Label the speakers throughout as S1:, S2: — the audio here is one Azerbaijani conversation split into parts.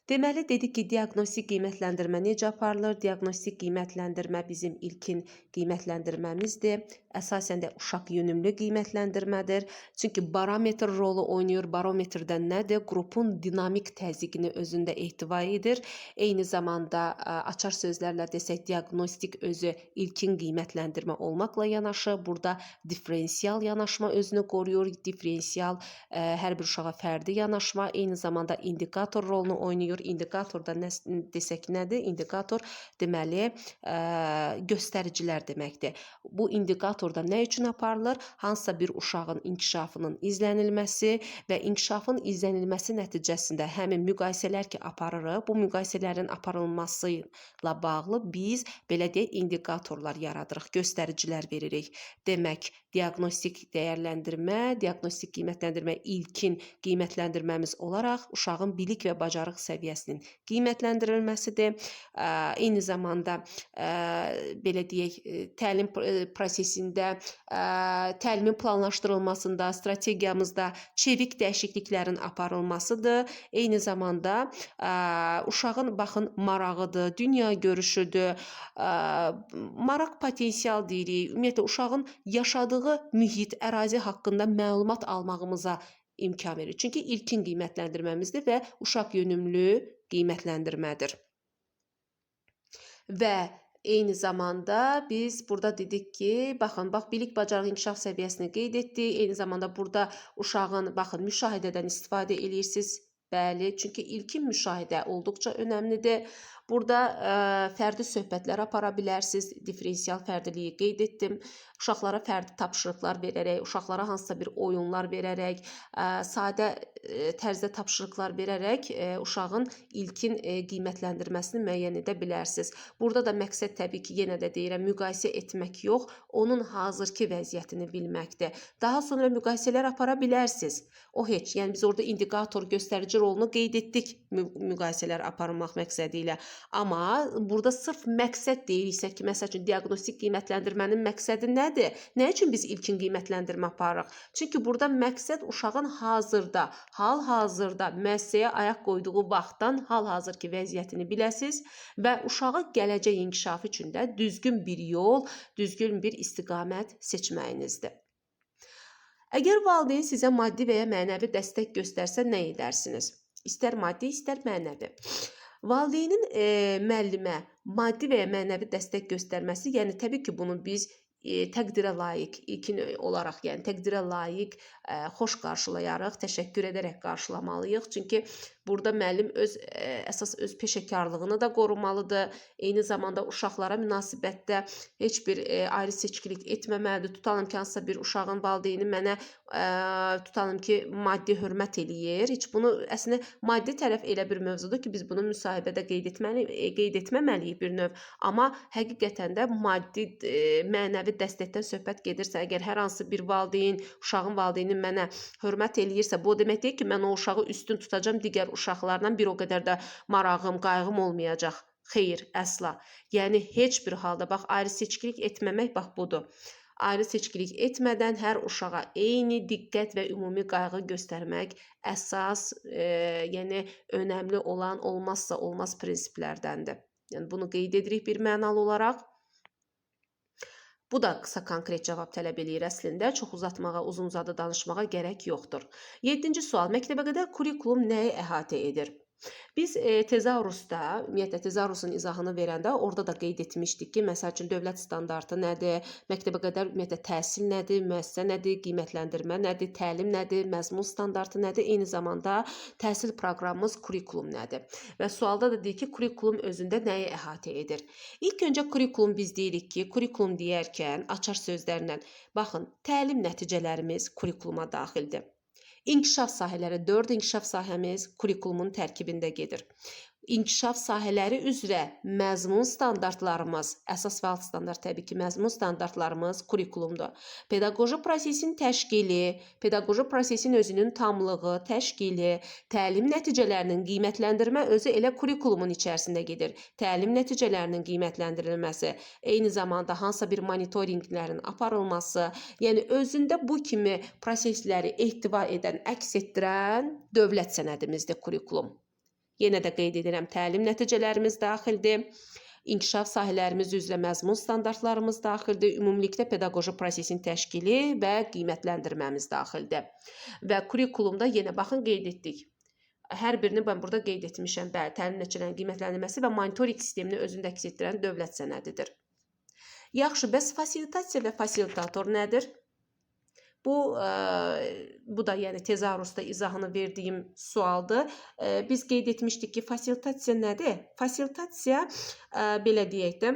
S1: Deməli, dedik ki, diaqnostik qiymətləndirmə necə aparılır? Diaqnostik qiymətləndirmə bizim ilkin qiymətləndirməmizdir. Əsasən də uşaq yönümlü qiymətləndirmədir. Çünki barometr rolu oynayır. Barometr də nədir? Qrupun dinamik təzyiqini özündə ehtiva edir. Eyni zamanda açar sözlərlə desək, diaqnostik özü ilkin qiymətləndirmə olmaqla yanaşı, burada differensial yanaşma özünü qoruyur. Differensial hər bir uşağa fərdi yanaşma, eyni zamanda indikator rolunu oynayır. İndikator da desək nədir? İndikator deməli göstəricilər deməkdir. Bu indikatorda nə üçün aparılır? Hansısa bir uşağın inkişafının izlənilməsi və inkişafın izlənilməsi nəticəsində həmin müqayisələr ki aparırıq, bu müqayisələrin aparılması ilə bağlı biz belə deyək indikatorlar yaradırıq, göstəricilər veririk. Demək, diaqnostik dəyərləndirmə, diaqnostik qiymətləndirmə ilkin qiymətləndirməmiz olaraq uşağın bilik və bacarıq səviyyəsinin qiymətləndirilməsidir. Eyni zamanda belə deyək, təlim prosesində, təlimin planlaşdırılmasında, strategiyamızda çevik dəyişikliklərin aparılmasıdır. Eyni zamanda uşağın baxın marağıdır, dünya görüşüdür, maraq potensial deyirik. Ümumiyyətlə uşağın yaşadığı mühit, ərazi haqqında məlumat almağımıza imkan verir. Çünki ilkin qiymətləndirməmizdir və uşaq yönümlü qiymətləndirmədir. Və eyni zamanda biz burada dedik ki, baxın, bilik bacarıq inkişaf səviyyəsini qeyd etdik. Eyni zamanda burada uşağın, baxın, müşahidədən istifadə edirsiniz. Bəli, çünki ilkin müşahidə olduqca önəmlidir. Burada fərdi söhbətlər apara bilərsiniz. Differensial fərdiliyi qeyd etdim. Uşaqlara fərdi tapşırıqlar verərək, uşaqlara hansısa bir oyunlar verərək, sadə tərzdə tapşırıqlar verərək uşağın ilkin qiymətləndirməsini müəyyən edə bilərsiniz. Burada da məqsəd təbii ki, yenə də deyirəm, müqayisə etmək yox, onun hazırki vəziyyətini bilməkdir. Daha sonra müqayisələr apara bilərsiniz. O heç, yəni biz orada indikator, göstərici rolunu qeyd etdik müqayisələr aparılmaq məqsədi ilə. Amma burada sırf məqsəd deyiriksə ki, məsəl üçün diaqnostik qiymətləndirmənin məqsədi nədir? Nə üçün biz ilkin qiymətləndirmə aparırıq? Çünki burada məqsəd uşağın hazırda, hal-hazırda müəssisəyə ayaq qoyduğu vaxtdan hal-hazırki vəziyyətini biləsiniz və uşağı gələcək inkişafı üçün də düzgün bir yol, düzgün bir istiqamət seçməyinizdir. Əgər valideyn sizə maddi və ya mənəvi dəstək göstərsə, nə edərsiniz? İstər maddi, istər mənəvi. Valideynin müəllimə maddi və ya mənəvi dəstək göstərməsi, yəni təbii ki, bunu biz təqdirə layiq, ilkin olaraq, yəni təqdirə layiq, xoş qarşılayarıq, təşəkkür edərək qarşılamalıyıq. Çünki burada müəllim əsas öz peşəkarlığını da qorumalıdır. Eyni zamanda uşaqlara münasibətdə heç bir ayrı seçkilik etməməlidir. Tutalım ki, hansısa bir uşağın valideyni mənə tutalım ki, maddi hörmət eləyir. Heç bunu əslində maddi tərəf elə bir mövzudur ki, biz bunu müsahibədə qeyd etməməliyik bir növ. Amma həqiqətən də maddi, mənəvi dəstəkdən söhbət gedirsə, əgər hər hansı bir valideyn, uşağın valideyni mənə hörmət eləyirsə, bu demək deyil ki, mən o uşağı üstün tutacam, digər uşaqlarla bir o qədər də marağım, qayğım olmayacaq. Xeyr, əsla. Yəni, heç bir halda, bax, ayrı seçkilik etməmək, bax, budur. Ayrı seçkilik etmədən hər uşağa eyni diqqət və ümumi qayğı göstərmək əsas, yəni önəmli olan olmazsa olmaz prinsiplərdəndir. Yəni, bunu qeyd edirik bir mənalı olaraq. Bu da qısa konkret cavab tələb eləyir əslində. Çox uzatmağa, uzun-uzadı danışmağa gərək yoxdur. 7-ci sual. Məktəbəqədər kurikulum nəyi əhatə edir? Biz tezaurusda, ümumiyyətlə tezaurusun izahını verəndə orada da qeyd etmişdik ki, məsəl üçün dövlət standartı nədir, məktəbəqədər ümumiyyətlə təhsil nədir, müəssisə nədir, qiymətləndirmə nədir, təlim nədir, məzmun standartı nədir, eyni zamanda təhsil proqramımız kurikulum nədir? Və sualda da deyir ki, kurikulum özündə nəyi əhatə edir? İlk öncə kurikulum biz deyirik ki, kurikulum deyərkən açar sözlərlə, baxın, təlim nəticələrimiz kurikuluma daxildir. İnkişaf sahələri, 4 inkişaf sahəmiz kurikulumun tərkibində gedir. İnkişaf sahələri üzrə məzmun standartlarımız, əsas və alt standart təbii ki, məzmun standartlarımız kurikulumdur. Pedaqoji prosesin təşkili, pedaqoji prosesin özünün tamlığı, təşkili, təlim nəticələrinin qiymətləndirmə özü elə kurikulumun içərisində gedir. Təlim nəticələrinin qiymətləndirilməsi, eyni zamanda hansısa bir monitorinqlərin aparılması, yəni özündə bu kimi prosesləri ehtiva edən, əks etdirən dövlət sənədimizdir kurikulum. Yenə də qeyd edirəm, təlim nəticələrimiz daxildir. İnkişaf sahələrimiz üzrə məzmun standartlarımız daxildir. Ümumilikdə pedaqoji prosesin təşkili və qiymətləndirməmiz daxildir. Və kurikulumda yenə baxın qeyd etdik. Hər birini mən burada qeyd etmişəm. Bəli, təlim nəticələrinin qiymətləndirməsi və monitorinq sistemini özündə əks etdirən dövlət sənədidir. Yaxşı, bəs fasilitasiya və fasilitator nədir? Bu da yəni tezarusda izahını verdiyim sualdır. Biz qeyd etmişdik ki, fasilitasiya nədir? Fasilitasiya belə deyək də,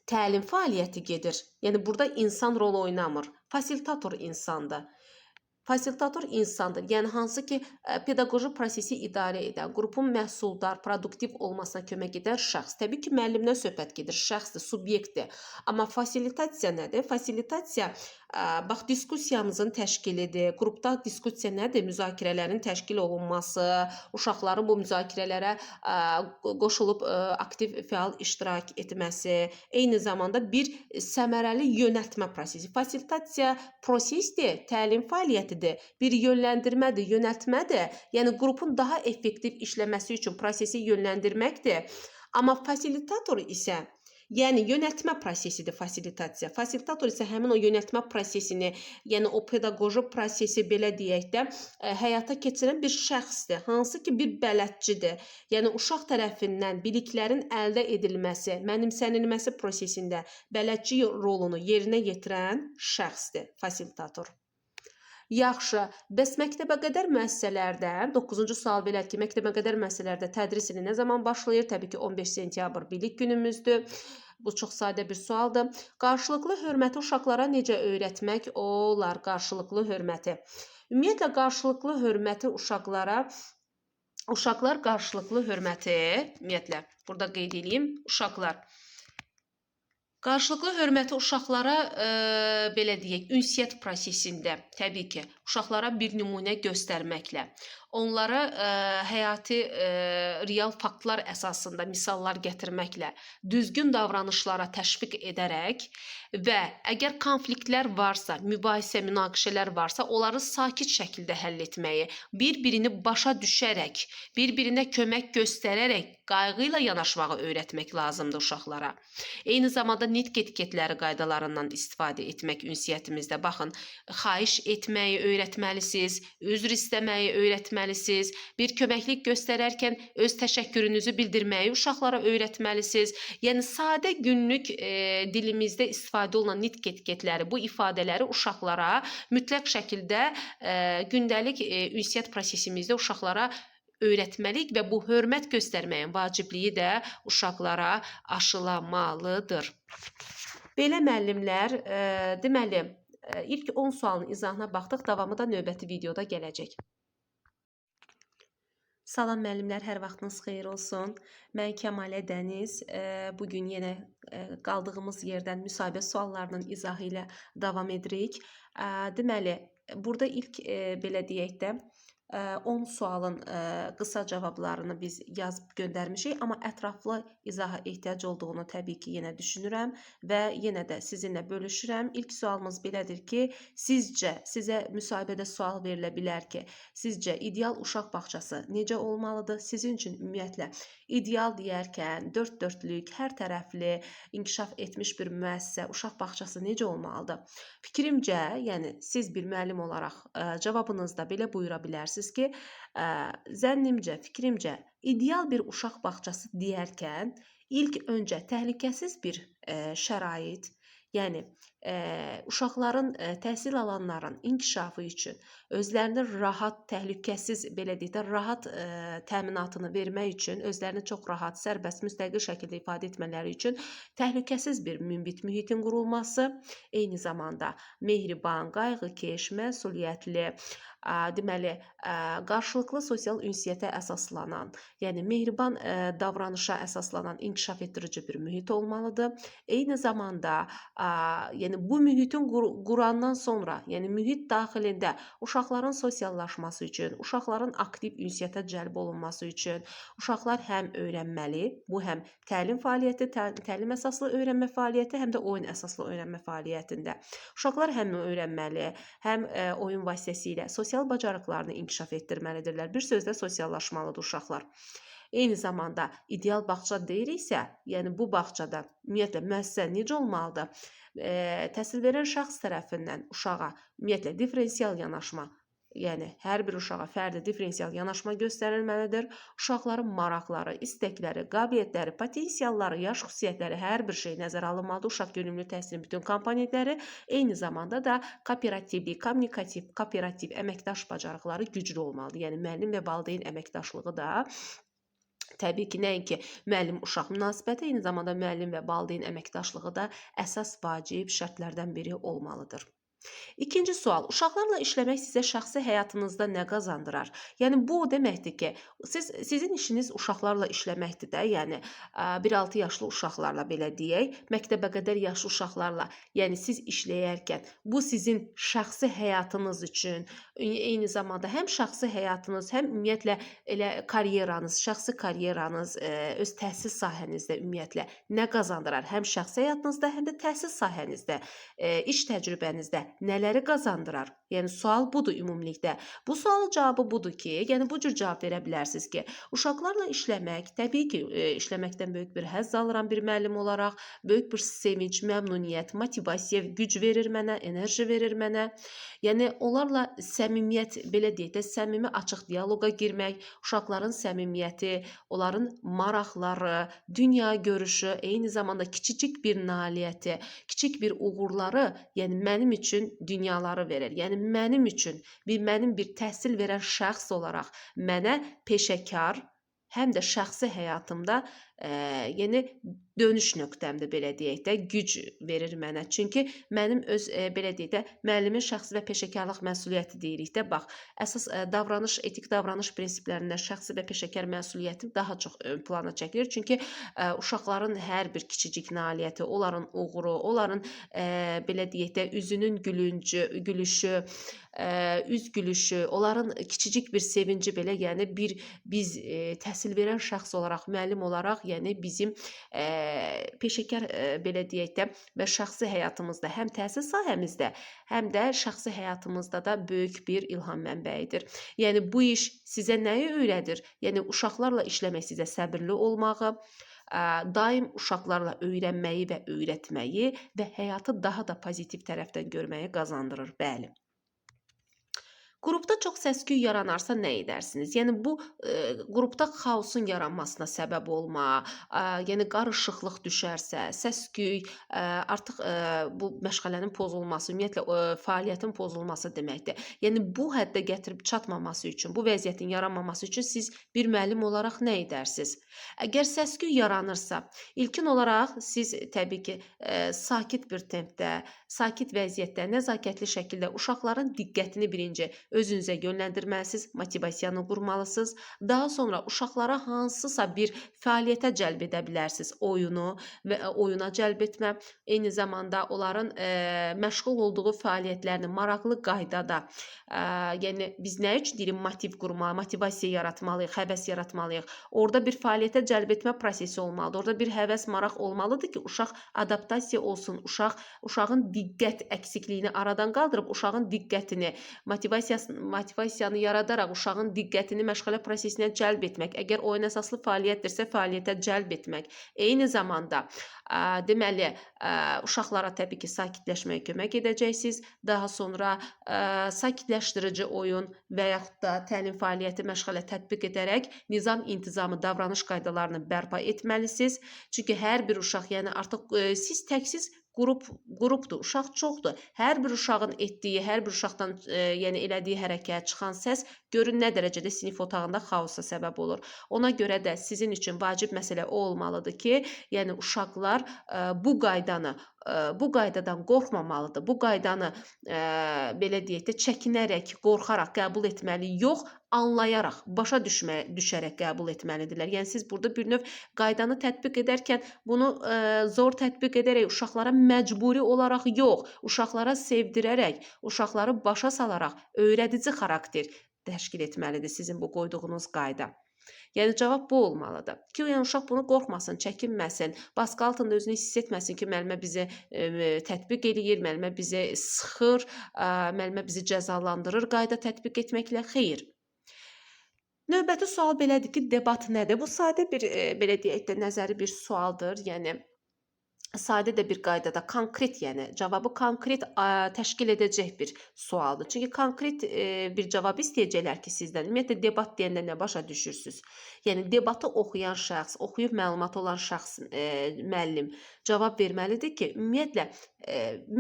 S1: təlim fəaliyyəti gedir. Yəni burada insan rol oynamır. Fasilitator insandır. Fasilitator insandır. Yəni hansı ki, pedaqoji prosesi idarə edən, qrupun məhsuldar, produktiv olmasına kömək edən şəxs. Təbii ki, müəllimdən söhbət gedir, şəxsdir, subyektdir. Amma fasilitasiya nədir? Fasilitasiya bax diskusiyamızın təşkilidir. Qrupda diskusiya nədir? Müzakirələrin təşkil olunması, uşaqların bu müzakirələrə qoşulub aktiv fəal iştirak etməsi, eyni zamanda bir səmərəli yönəltmə prosesi. Fasilitasiya prosesdir, təlim fəaliyyətidir, bir yönləndirmədir, yönəltmədir. Yəni qrupun daha effektiv işləməsi üçün prosesi yönləndirməkdir. Amma fasilitator isə yəni yönəltmə prosesidir fasilitasiya. Fasilitator isə həmin o yönəltmə prosesini, yəni o pedaqoji prosesi belə deyək də, həyata keçirən bir şəxsdir. Hansı ki, bir bələdçidir. Yəni uşaq tərəfindən biliklərin əldə edilməsi, mənimsənilməsi prosesində bələdçi rolunu yerinə yetirən şəxsdir fasilitator. Yaxşı, bəs məktəbəqədər müəssisələrdə, 9-cu sual belədir ki, məktəbəqədər müəssisələrdə tədris ili nə zaman başlayır? Təbii ki, 15 sentyabr bilik günümüzdür. Bu çox sadə bir sualdır. Qarşılıqlı hörməti uşaqlara necə öyrətmək olar? Qarşılıqlı hörməti. Ümumiyyətlə, qarşılıqlı hörməti uşaqlar qarşılıqlı hörməti, ümumiyyətlə, burada qeyd edeyim, uşaqlar. Qarşılıqlı hörməti uşaqlara, belə deyək, ünsiyyət prosesində, təbii ki, uşaqlara bir nümunə göstərməklə, onlara həyati real faktlar əsasında misallar gətirməklə, düzgün davranışlara təşviq edərək və əgər konfliktlər varsa, mübahisə, münaqişələr varsa, onları sakit şəkildə həll etməyi, bir-birini başa düşərək, bir-birinə kömək göstərərək, qayğı ilə yanaşmağı öyrətmək lazımdır uşaqlara. Eyni zamanda nitq etiketləri qaydalarından istifadə etmək ünsiyyətimizdə. Baxın, xahiş etməyi öyrətməlisiniz, üzr istəməyi öyrətməlisiniz, bir köməklik göstərərkən öz təşəkkürünüzü bildirməyi uşaqlara öyrətməlisiniz. Yəni, sadə günlük dilimizdə istifadə olunan nitq etiketləri, bu ifadələri uşaqlara mütləq şəkildə gündəlik ünsiyyət prosesimizdə uşaqlara öyrətməliyik və bu hörmət göstərməyin vacibliyi də uşaqlara aşılamalıdır. Belə müəllimlər, deməli, ilk 10 sualın izahına baxdıq, davamı da növbəti videoda gələcək. Salam müəllimlər, hər vaxtınız xeyir olsun. Mən Kəmalə Dəniz. Bugün yenə qaldığımız yerdən müsahibə suallarının izahı ilə davam edirik. Deməli, burada ilk belə deyək də, 10 sualın qısa cavablarını biz yazıb göndərmişik, amma ətraflı izaha ehtiyac olduğunu təbii ki, yenə düşünürəm və yenə də sizinlə bölüşürəm. İlk sualımız belədir ki, sizə müsahibədə sual verilə bilər ki, sizcə ideal uşaq bağçası necə olmalıdır? Sizin üçün ümumiyyətlə ideal deyərkən dörd dörtlük, hər tərəfli, inkişaf etmiş bir müəssisə, uşaq bağçası necə olmalıdır? Fikrimcə, yəni siz bir müəllim olaraq cavabınızda belə buyura bilərsiniz ki, zənnimcə, fikrimcə, ideal bir uşaq bağçası deyərkən ilk öncə təhlükəsiz bir şərait, yəni uşaqların, təhsil alanların inkişafı üçün özlərini rahat, təhlükəsiz, belə deyək də, rahat təminatını vermək üçün, özlərini çox rahat, sərbəst, müstəqil şəkildə ifadə etmələri üçün təhlükəsiz bir münbit mühitin qurulması, eyni zamanda mehriban, qayğıkeş, məsuliyyətli, deməli, qarşılıqlı sosial ünsiyyətə əsaslanan, yəni mehriban davranışa əsaslanan inkişaf etdirici bir mühit olmalıdır. Eyni zamanda, yəni Yəni bu mühitin qurandan sonra, yəni mühit daxilində uşaqların sosiallaşması üçün, uşaqların aktiv ünsiyyətə cəlb olunması üçün uşaqlar həm öyrənməli, bu həm təlim fəaliyyəti, təlim əsaslı öyrənmə fəaliyyəti, həm də oyun əsaslı öyrənmə fəaliyyətində. Uşaqlar həm öyrənməli, həm oyun vasitəsilə sosial bacarıqlarını inkişaf etdirməlidirlər. Bir sözlə sosiallaşmalıdır uşaqlar. Eyni zamanda ideal bağça deyiriksə, yəni bu bağçada ümumiyyətlə müəssisə necə olmalıdır? Təhsil verən şəxs tərəfindən uşağa ümumiyyətlə differensial yanaşma, yəni hər bir uşağa fərdi differensial yanaşma göstərilməlidir. Uşaqların maraqları, istəkləri, qabiliyyətləri, potensialları, yaş xüsusiyyətləri, hər bir şey nəzərə alınmalıdır. Uşaq yönümlü təhsilin bütün komponentləri, eyni zamanda da kooperativ əməkdaş bacarıqları güclü olmalıdır. Yəni müəllim və valideyn əməkdaşlığı da təbii ki, nəinki müəllim-uşaq münasibəti, eyni zamanda müəllim və valideyn əməkdaşlığı da əsas vacib şərtlərdən biri olmalıdır. İkinci sual, uşaqlarla işləmək sizə şəxsi həyatınızda nə qazandırar? Yəni bu o deməkdir ki, sizin işiniz uşaqlarla işləməkdir də, yəni 1-6 yaşlı uşaqlarla belə deyək, məktəbə qədər yaşlı uşaqlarla, yəni siz işləyərkən bu sizin şəxsi həyatınız üçün, eyni zamanda həm şəxsi həyatınız, həm ümumiyyətlə elə karyeranız, şəxsi karyeranız, öz təhsil sahənizdə ümumiyyətlə nə qazandırar? Həm şəxsi həyatınızda, həm də təhsil sahənizdə, iş təcrübənizdə nələri qazandırar? Yəni sual budur ümumilikdə. Bu sualın cavabı budur ki, yəni bu cür cavab verə bilərsiniz ki, uşaqlarla işləmək, təbii ki, işləməkdən böyük bir həzz alıram bir müəllim olaraq, böyük bir sevinç, məmnuniyyət, motivasiya, güc verir mənə, enerji verir mənə. Yəni onlarla səmimiyyət, belə deyək də, səmimi açıq dialoqa girmək, uşaqların səmimiyyəti, onların maraqları, dünya görüşü, eyni zamanda kiçicik bir nailiyyəti, kiçik bir uğurları, yəni mənim üçün dünyaları verir. Yəni mənim üçün, mənim bir təhsil verən şəxs olaraq mənə peşəkar, həm də şəxsi həyatımda yəni dönüş nöqtəmdir, belə deyək də, güc verir mənə. Çünki mənim öz, belə deyək də, müəllimin şəxsi və peşəkarlıq məsuliyyəti deyirik də, bax, əsas davranış, etik davranış prinsiplərində şəxsi və peşəkar məsuliyyəti daha çox ön plana çəkilir. Çünki uşaqların hər bir kiçicik nailiyyəti, onların uğuru, onların belə deyək də, üzünün gülüşü, üz gülüşü, onların kiçicik bir sevinci belə, yəni biz təhsil verən şəxs olaraq, müəllim olaraq, yəni bizim peşəkar, belə deyək də, və şəxsi həyatımızda, həm təhsil sahəmizdə, həm də şəxsi həyatımızda da böyük bir ilham mənbəyidir. Yəni bu iş sizə nəyi öyrədir? Yəni uşaqlarla işləmək sizə səbirli olmağı, daim uşaqlarla öyrənməyi və öyrətməyi və həyatı daha da pozitiv tərəfdən görməyi qazandırır. Bəli. Qrupda çox səs-küy yaranarsa nə edərsiniz? Yəni bu qrupda xaosun yaranmasına səbəb olma, yəni qarışıqlıq düşərsə, səs-küy, artıq bu məşğələnin pozulması, ümumiyyətlə fəaliyyətin pozulması deməkdir. Yəni bu həddə gətirib çatmaması üçün, bu vəziyyətin yaranmaması üçün siz bir müəllim olaraq nə edərsiniz? Əgər səs-küy yaranırsa, ilkin olaraq siz təbii ki, sakit bir tempdə, sakit vəziyyətdə, nəzakətli şəkildə uşaqların diqqətini birinci özünüzə yönləndirməlisiniz, motivasiyanı qurmalısınız. Daha sonra uşaqlara hansısa bir fəaliyyətə cəlb edə bilərsiniz. Oyunu və oyuna cəlb etmə, eyni zamanda onların məşğul olduğu fəaliyyətlərini maraqlı qaydada, yəni biz nə üçün deyirik, motiv qurma, motivasiya yaratmalıyıq, həvəs yaratmalıyıq. Orada bir fəaliyyətə cəlb etmə prosesi olmalıdır. Orada bir həvəs, maraq olmalıdır ki, uşaq adaptasiya olsun, uşağın diqqət əksikliyini aradan qaldırıb, uşağın diqqətini, motivasiyanı yaradaraq uşağın diqqətini məşğələ prosesinə cəlb etmək, əgər oyun əsaslı fəaliyyətdirsə fəaliyyətə cəlb etmək. Eyni zamanda deməli uşaqlara təbii ki, sakitləşməyə kömək edəcəksiniz. Daha sonra sakitləşdirici oyun və yaxud da təlim fəaliyyəti məşğələ tətbiq edərək nizam, intizamı, davranış qaydalarını bərpa etməlisiniz. Çünki hər bir uşaq, yəni artıq siz təksiz qrupdur, uşaq çoxdur. Hər bir uşağın etdiyi, hər bir uşaqdan yəni elədiyi hərəkət, çıxan səs görün nə dərəcədə sinif otağında xaosa səbəb olur. Ona görə də sizin üçün vacib məsələ o olmalıdır ki, yəni uşaqlar bu qaydadan qorxmamalıdır. Bu qaydanı belə deyək də çəkinərək, qorxaraq qəbul etməli yox, anlayaraq, başa düşərək qəbul etməlidirlər. Yəni siz burada bir növ qaydanı tətbiq edərkən bunu zor tətbiq edərək, uşaqlara məcburi olaraq yox, uşaqlara sevdirərək, uşaqları başa salaraq öyrədici xarakter təşkil etməlidir sizin bu qoyduğunuz qayda. Yəni cavab bu olmalıdır ki, yəni uşaq bunu qorxmasın, çəkinməsin, baskı altında özünü hiss etməsin ki, müəllimə bizi tətbiq eləyir, müəllimə bizi sıxır, müəllimə bizi cəzalandırır qayda tətbiq etməklə. Xeyr. Növbəti sual belədir ki, debat nədir? Bu sadə bir belə deyək də nəzəri bir sualdır. Yəni sadə də bir qaydada konkret, yəni cavabı konkret təşkil edəcək bir sualdır. Çünki konkret bir cavab istəyəcəklər ki, sizdən. Ümumiyyətlə debat deyəndə nə başa düşürsüz? Yəni debatı oxuyan şəxs, oxuyub məlumatı olan şəxs, müəllim cavab verməlidir ki, ümumiyyətlə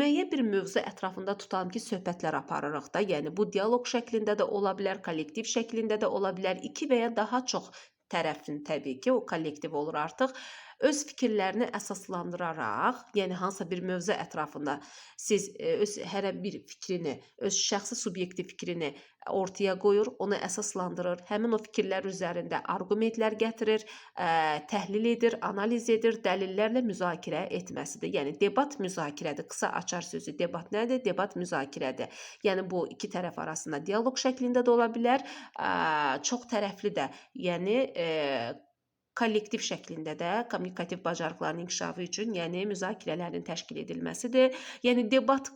S1: müəyyən bir mövzu ətrafında tutalım ki, söhbətlər aparırıq da. Yəni bu dialoq şəklində də ola bilər, kollektiv şəklində də ola bilər. 2 və ya daha çox tərəfin təbii ki, o kollektiv olur artıq. Öz fikirlərini əsaslandıraraq, yəni hansısa bir mövzu ətrafında siz öz hər bir fikrini, öz şəxsi subyektiv fikrini ortaya qoyur, onu əsaslandırır, həmin o fikirlər üzərində arqumentlər gətirir, təhlil edir, analiz edir, dəlillərlə müzakirə etməsidir. Yəni debat müzakirədir. Qısa açar sözü debat nədir? Debat müzakirədir. Yəni bu iki tərəf arasında dialoq şəklində də ola bilər, çox tərəfli də, yəni kollektiv şəklində də kommunikativ bacarıqların inkişafı üçün, yəni müzakirələrin təşkil edilməsidir. Yəni debat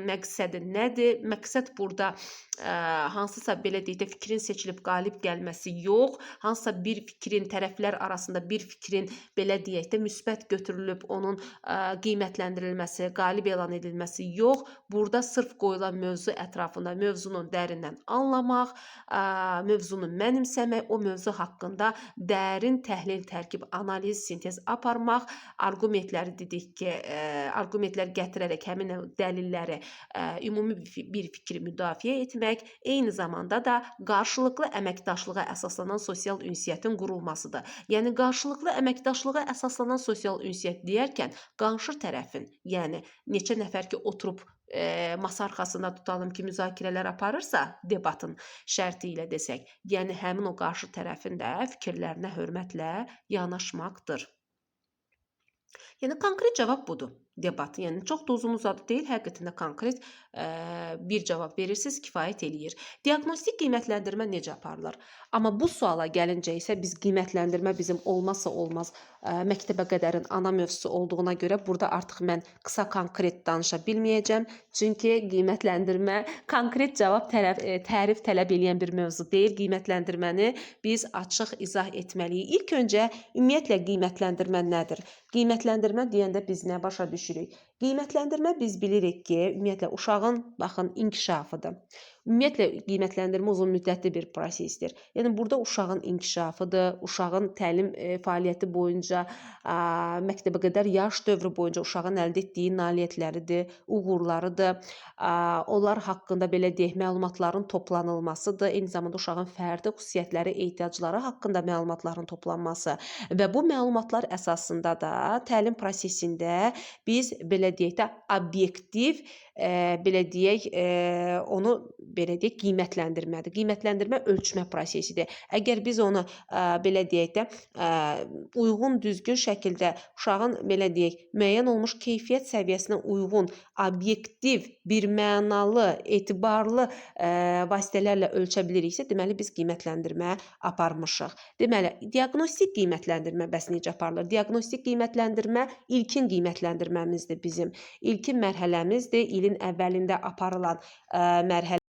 S1: məqsədi nədir? Məqsəd burada hansısa belə deyək də fikrin seçilib qalib gəlməsi yox, hansısa bir fikrin tərəflər arasında bir fikrin belə deyək də müsbət götürülüb onun qiymətləndirilməsi, qalib elan edilməsi yox. Burada sırf qoyulan mövzu ətrafında mövzunu dərindən anlamaq, mövzunu mənimsəmək, o mövzu haqqında dərin təhlil, tərkib, analiz, sintez aparmaq, arqumentləri dedik ki, arqumentlər gətirərək həmin dəlilləri, ümumi bir fikri müdafiə etmək, eyni zamanda da qarşılıqlı əməkdaşlığa əsaslanan sosial ünsiyyətin qurulmasıdır. Yəni qarşılıqlı əməkdaşlığa əsaslanan sosial ünsiyyət deyərkən qarşı tərəfin, yəni neçə nəfər ki oturub masa arxasında tutalım ki, müzakirələr aparırsa, debatın şərti ilə desək, yəni həmin o qarşı tərəfin də fikirlərinə hörmətlə yanaşmaqdır. Yəni konkret cavab budur. Debat. Yəni çox da uzun-uzadı deyil, həqiqətən də konkret bir cavab verirsiniz, kifayət eləyir. Diaqnostik qiymətləndirmə necə aparılır? Amma bu suala gəlincə isə biz qiymətləndirmə bizim olmazsa olmaz məktəbə qədərin ana mövzusu olduğuna görə burada artıq mən qısa konkret danışa bilməyəcəm. Çünki qiymətləndirmə konkret cavab tərif tələb edən bir mövzu deyil. Qiymətləndirməni biz açıq izah etməliyik. İlk öncə ümumiyyətlə qiymətləndirmə nədir? Qiymətləndirmə deyəndə biz nə başa düşürük? Qiymətləndirmə biz bilirik ki, ümumiyyətlə uşağın baxın inkişafıdır. Ümumiyyətlə qiymətləndirmə uzun müddətli bir prosesdir. Yəni burada uşağın inkişafıdır, uşağın təlim fəaliyyəti boyunca, məktəbəqədər yaş dövrü boyunca uşağın əldə etdiyi nailiyyətləridir, uğurlarıdır. Onlar haqqında belə deyək, məlumatların toplanılmasıdır. Eyni zamanda uşağın fərdi xüsusiyyətləri, ehtiyacları haqqında məlumatların toplanması və bu məlumatlar əsasında da təlim prosesində biz belə deyək də obyektiv, belə deyək, onu belə deyək, qiymətləndirmədir. Qiymətləndirmə ölçmə prosesidir. Əgər biz onu belə deyək də uyğun, düzgün şəkildə uşağın belə deyək, müəyyən olmuş keyfiyyət səviyyəsinə uyğun, obyektiv, bir mənalı, etibarlı vasitələrlə ölçə biliriksə, deməli biz qiymətləndirmə aparmışıq. Deməli, diaqnostik qiymətləndirmə bəs necə aparılır? Diaqnostik qiymətləndirmə ilkin qiymətləndirməmizdir bizim. İlkin mərhələmizdir, ilin əvvəlində aparılan mərhələ.